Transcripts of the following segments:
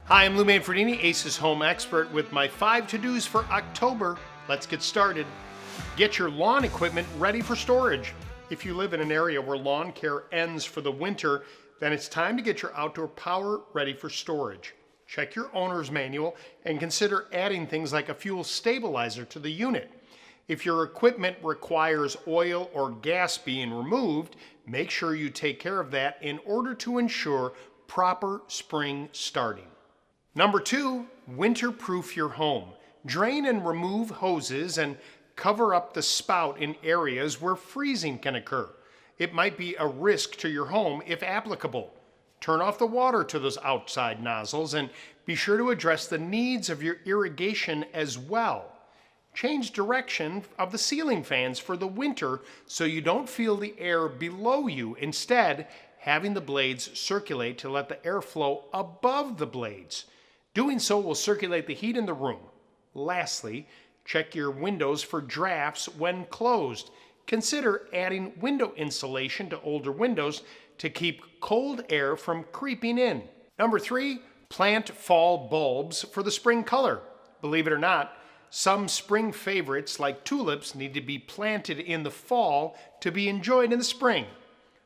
Hi, I'm Lou Manfredini, Ace's home expert, with my 5 to-dos for October. Let's get started. Get your lawn equipment ready for storage. If you live in an area where lawn care ends for the winter, then it's time to get your outdoor power ready for storage. Check your owner's manual and consider adding things like a fuel stabilizer to the unit. If your equipment requires oil or gas being removed, make sure you take care of that in order to ensure proper spring starting. Number 2, winter-proof your home. Drain and remove hoses and cover up the spout in areas where freezing can occur. It might be a risk to your home if applicable. Turn off the water to those outside nozzles and be sure to address the needs of your irrigation as well. Change direction of the ceiling fans for the winter so you don't feel the air below you. Instead, having the blades circulate to let the air flow above the blades. Doing so will circulate the heat in the room. Lastly, check your windows for drafts when closed. Consider adding window insulation to older windows to keep cold air from creeping in. Number 3, plant fall bulbs for the spring color. Believe it or not, some spring favorites like tulips need to be planted in the fall to be enjoyed in the spring.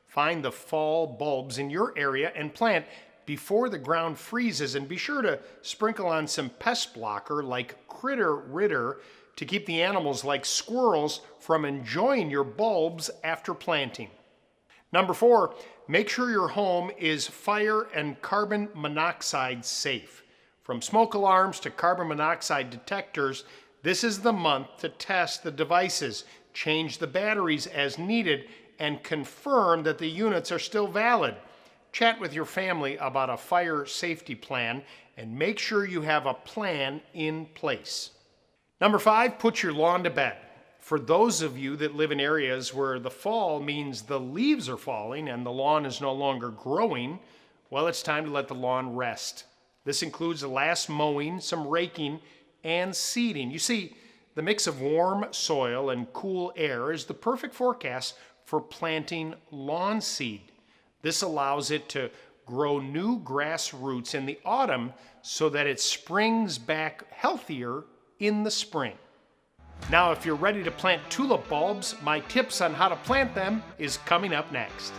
Find the fall bulbs in your area and plant before the ground freezes, and be sure to sprinkle on some pest blocker like Critter Ritter to keep the animals like squirrels from enjoying your bulbs after planting. Number 4, make sure your home is fire and carbon monoxide safe. From smoke alarms to carbon monoxide detectors, this is the month to test the devices, change the batteries as needed, and confirm that the units are still valid. Chat with your family about a fire safety plan and make sure you have a plan in place. Number 5, put your lawn to bed. For those of you that live in areas where the fall means the leaves are falling and the lawn is no longer growing, well, it's time to let the lawn rest. This includes the last mowing, some raking, and seeding. You see, the mix of warm soil and cool air is the perfect forecast for planting lawn seed. This allows it to grow new grass roots in the autumn so that it springs back healthier in the spring. Now, if you're ready to plant tulip bulbs, my tips on how to plant them is coming up next.